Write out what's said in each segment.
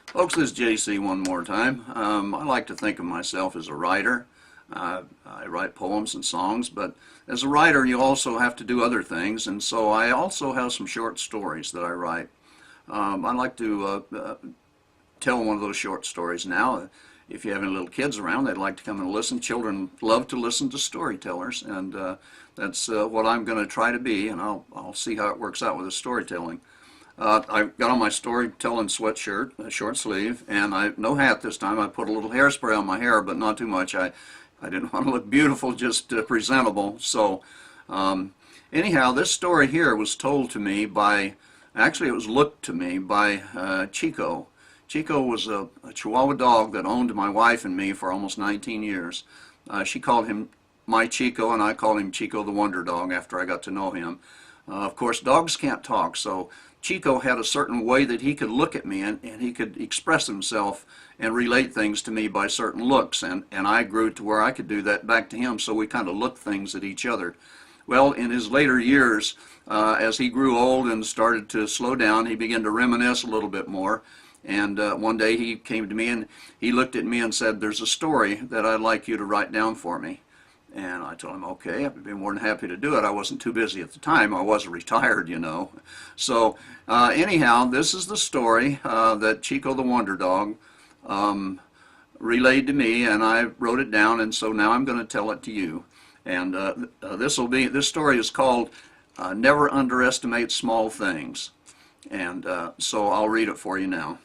Folks, this is JC one more time. I like to think of myself as a writer. I write poems and songs, but as a writer you also have to do other things, and so I also have some short stories that I write. I'd like to tell one of those short stories now. If you have any little kids around, they'd like to come and listen. Children love to listen to storytellers, and that's what I'm going to try to be, and I'll see how it works out with the storytelling. I got on my storytelling sweatshirt, a short sleeve, and no hat this time. I put a little hairspray on my hair, but not too much. I didn't want to look beautiful, just presentable. So anyhow, this story here was told to me by, actually it was looked to me by Chico. Chico was a Chihuahua dog that owned my wife and me for almost 19 years. She called him my Chico, and I called him Chico the Wonder Dog after I got to know him. Of course, dogs can't talk, so Chico had a certain way that he could look at me, and he could express himself and relate things to me by certain looks, and I grew to where I could do that back to him, so we kind of looked things at each other. Well, in his later years, as he grew old and started to slow down, he began to reminisce a little bit more, and one day he came to me and he looked at me and said, "There's a story that I'd like you to write down for me." And I told him, okay, I'd be more than happy to do it. I wasn't too busy at the time. I was retired, you know. So anyhow, this is the story that Chico the Wonder Dog relayed to me, and I wrote it down, and so now I'm going to tell it to you. And this story is called Never Underestimate Small Things. And so I'll read it for you now.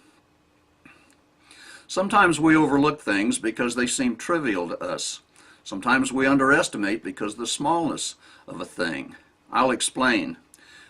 Sometimes we overlook things because they seem trivial to us. Sometimes we underestimate because of the smallness of a thing. I'll explain.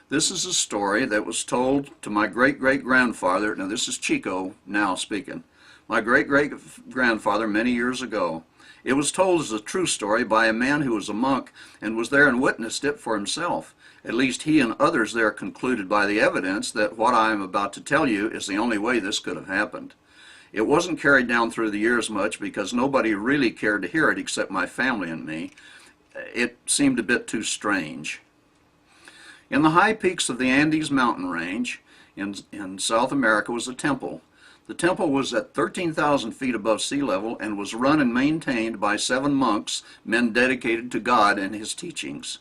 This is a story that was told to my great-great-grandfather. Now this is Chico now speaking. My great-great-grandfather many years ago. It was told as a true story by a man who was a monk and was there and witnessed it for himself. At least he and others there concluded by the evidence that what I am about to tell you is the only way this could have happened. It wasn't carried down through the years much because nobody really cared to hear it except my family and me. It seemed a bit too strange. In the high peaks of the Andes mountain range in South America was a temple. The temple was at 13,000 feet above sea level and was run and maintained by 7 monks, men dedicated to God and his teachings.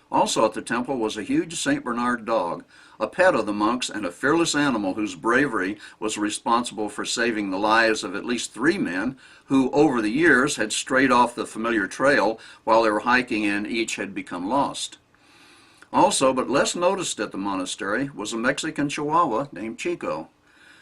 Also at the temple was a huge St. Bernard dog, a pet of the monks and a fearless animal whose bravery was responsible for saving the lives of at least 3 men who over the years had strayed off the familiar trail while they were hiking and each had become lost. Also, but less noticed at the monastery, was a Mexican Chihuahua named Chico.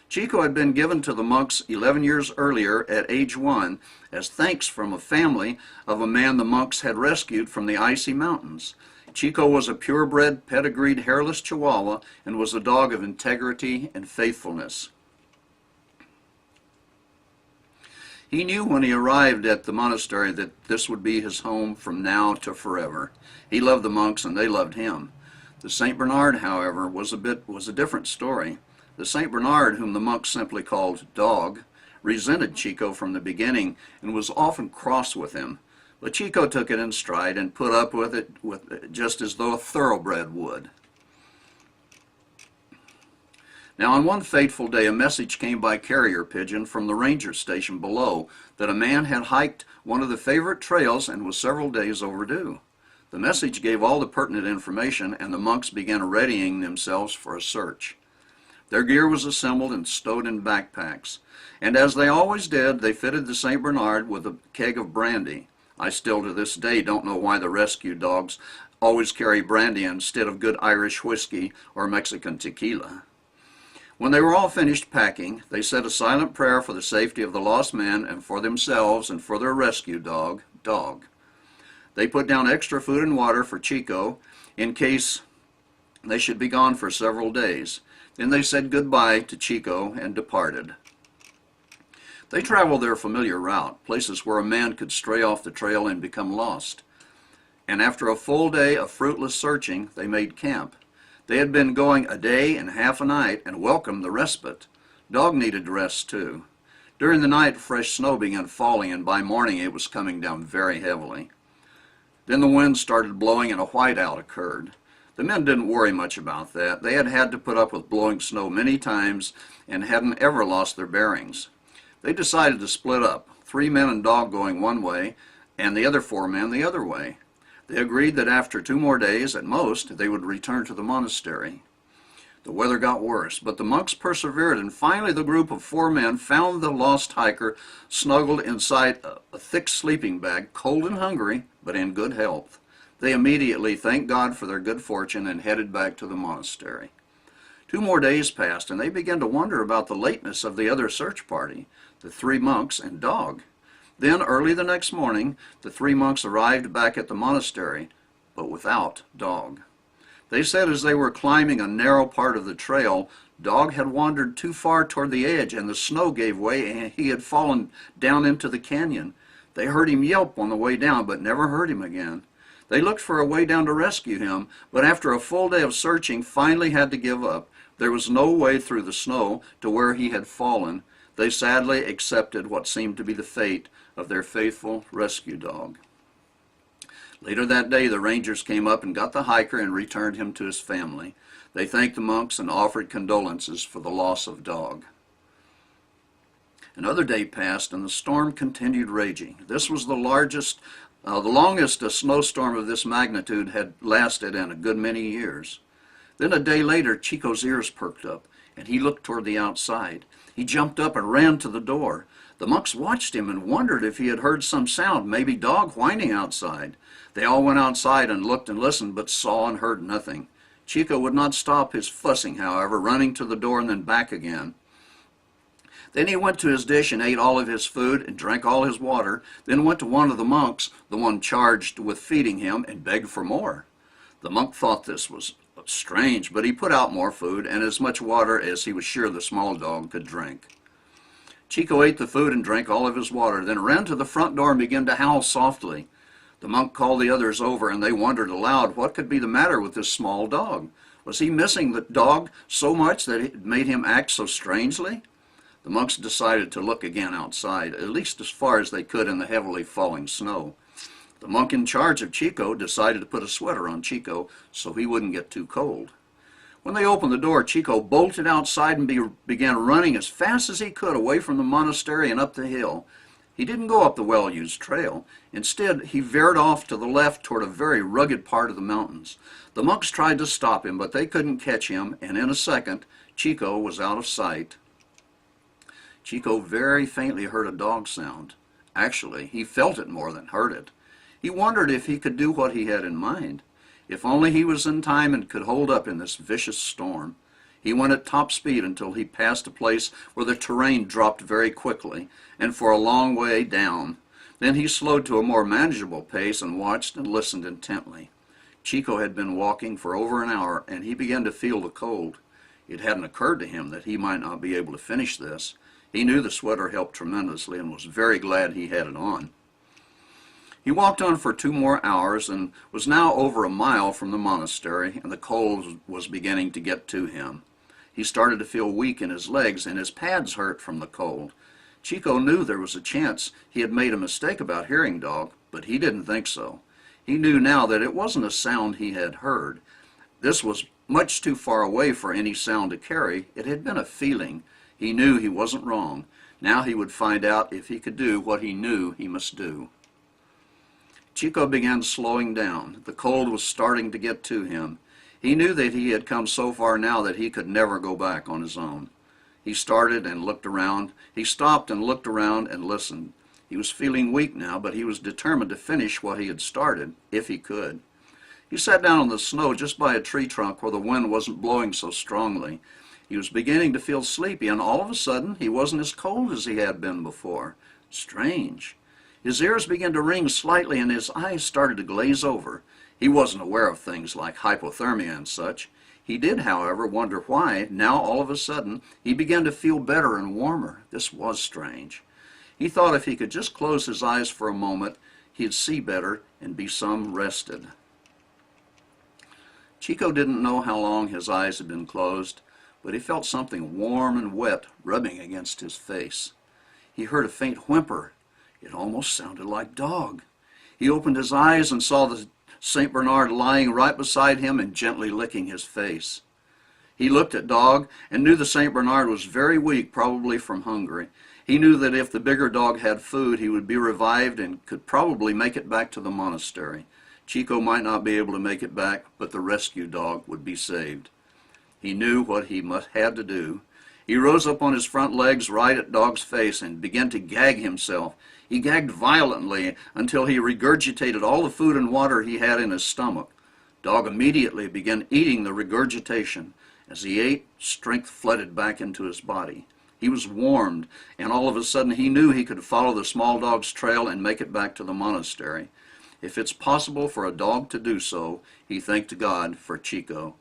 Chico had been given to the monks 11 years earlier at age 1 as thanks from a family of a man the monks had rescued from the icy mountains. Chico was a purebred, pedigreed, hairless Chihuahua and was a dog of integrity and faithfulness. He knew when he arrived at the monastery that this would be his home from now to forever. He loved the monks and they loved him. The St. Bernard, however, was a different story. The St. Bernard, whom the monks simply called Dog, resented Chico from the beginning and was often cross with him. But Chico took it in stride and put up with it just as though a thoroughbred would. Now on one fateful day a message came by carrier pigeon from the ranger station below that a man had hiked one of the favorite trails and was several days overdue. The message gave all the pertinent information and the monks began readying themselves for a search. Their gear was assembled and stowed in backpacks, and as they always did, they fitted the St. Bernard with a keg of brandy. I still to this day don't know why the rescue dogs always carry brandy instead of good Irish whiskey or Mexican tequila. When they were all finished packing, they said a silent prayer for the safety of the lost men and for themselves and for their rescue dog, Dog. They put down extra food and water for Chico in case they should be gone for several days. Then they said goodbye to Chico and departed. They traveled their familiar route, places where a man could stray off the trail and become lost. And after a full day of fruitless searching, they made camp. They had been going a day and half a night and welcomed the respite. Dog needed rest too. During the night, fresh snow began falling, and by morning it was coming down very heavily. Then the wind started blowing and a whiteout occurred. The men didn't worry much about that. They had had to put up with blowing snow many times and hadn't ever lost their bearings. They decided to split up, 3 men and dog going one way, and the other 4 men the other way. They agreed that after 2 more days, at most, they would return to the monastery. The weather got worse, but the monks persevered, and finally the group of 4 men found the lost hiker snuggled inside a thick sleeping bag, cold and hungry, but in good health. They immediately thanked God for their good fortune and headed back to the monastery. 2 more days passed, and they began to wonder about the lateness of the other search party, the 3 monks and dog. Then, early the next morning, the 3 monks arrived back at the monastery, but without Dog. They said as they were climbing a narrow part of the trail, Dog had wandered too far toward the edge, and the snow gave way, and he had fallen down into the canyon. They heard him yelp on the way down, but never heard him again. They looked for a way down to rescue him, but after a full day of searching, finally had to give up. There was no way through the snow to where he had fallen. They sadly accepted what seemed to be the fate of their faithful rescue dog. Later that day, the rangers came up and got the hiker and returned him to his family. They thanked the monks and offered condolences for the loss of Dog. Another day passed, and the storm continued raging. This was the longest a snowstorm of this magnitude had lasted in a good many years. Then a day later, Chico's ears perked up, and he looked toward the outside. He jumped up and ran to the door. The monks watched him and wondered if he had heard some sound, maybe Dog whining outside. They all went outside and looked and listened, but saw and heard nothing. Chico would not stop his fussing, however, running to the door and then back again. Then he went to his dish and ate all of his food and drank all his water, then went to one of the monks, the one charged with feeding him, and begged for more. The monk thought this was strange, but he put out more food and as much water as he was sure the small dog could drink. Chico ate the food and drank all of his water, then ran to the front door and began to howl softly. The monk called the others over, and they wondered aloud what could be the matter with this small dog. Was he missing the dog so much that it made him act so strangely? The monks decided to look again outside, at least as far as they could in the heavily falling snow. The monk in charge of Chico decided to put a sweater on Chico so he wouldn't get too cold. When they opened the door, Chico bolted outside and began running as fast as he could away from the monastery and up the hill. He didn't go up the well-used trail. Instead, he veered off to the left toward a very rugged part of the mountains. The monks tried to stop him, but they couldn't catch him, and in a second, Chico was out of sight. Chico very faintly heard a dog sound. Actually, he felt it more than heard it. He wondered if he could do what he had in mind. If only he was in time and could hold up in this vicious storm. He went at top speed until he passed a place where the terrain dropped very quickly and for a long way down. Then he slowed to a more manageable pace and watched and listened intently. Chico had been walking for over an hour, and he began to feel the cold. It hadn't occurred to him that he might not be able to finish this. He knew the sweater helped tremendously and was very glad he had it on. He walked on for 2 more hours and was now over a mile from the monastery, and the cold was beginning to get to him. He started to feel weak in his legs, and his pads hurt from the cold. Chico knew there was a chance he had made a mistake about hearing Dog, but he didn't think so. He knew now that it wasn't a sound he had heard. This was much too far away for any sound to carry. It had been a feeling. He knew he wasn't wrong. Now he would find out if he could do what he knew he must do. Chico began slowing down. The cold was starting to get to him. He knew that he had come so far now that he could never go back on his own. He started and looked around. He stopped and looked around and listened. He was feeling weak now, but he was determined to finish what he had started, if he could. He sat down on the snow just by a tree trunk where the wind wasn't blowing so strongly. He was beginning to feel sleepy, and all of a sudden he wasn't as cold as he had been before. Strange. His ears began to ring slightly, and his eyes started to glaze over. He wasn't aware of things like hypothermia and such. He did, however, wonder why, now all of a sudden, he began to feel better and warmer. This was strange. He thought if he could just close his eyes for a moment, he'd see better and be some rested. Chico didn't know how long his eyes had been closed, but he felt something warm and wet rubbing against his face. He heard a faint whimper. It almost sounded like Dog. He opened his eyes and saw the St. Bernard lying right beside him and gently licking his face. He looked at Dog and knew the St. Bernard was very weak, probably from hunger. He knew that if the bigger dog had food, he would be revived and could probably make it back to the monastery. Chico might not be able to make it back, but the rescue dog would be saved. He knew what he had to do. He rose up on his front legs right at Dog's face and began to gag himself. He gagged violently until he regurgitated all the food and water he had in his stomach. Dog immediately began eating the regurgitation. As he ate, strength flooded back into his body. He was warmed, and all of a sudden he knew he could follow the small dog's trail and make it back to the monastery. If it's possible for a dog to do so, he thanked God for Chico.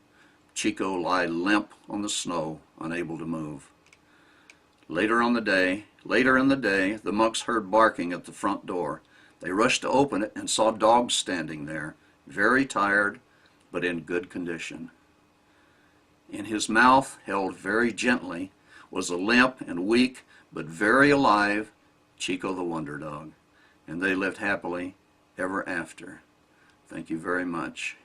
Chico lay limp on the snow, unable to move. Later in the day, the monks heard barking at the front door. They rushed to open it and saw Dog standing there, very tired, but in good condition. In his mouth, held very gently, was a limp and weak, but very alive, Chico the Wonder Dog. And they lived happily ever after. Thank you very much.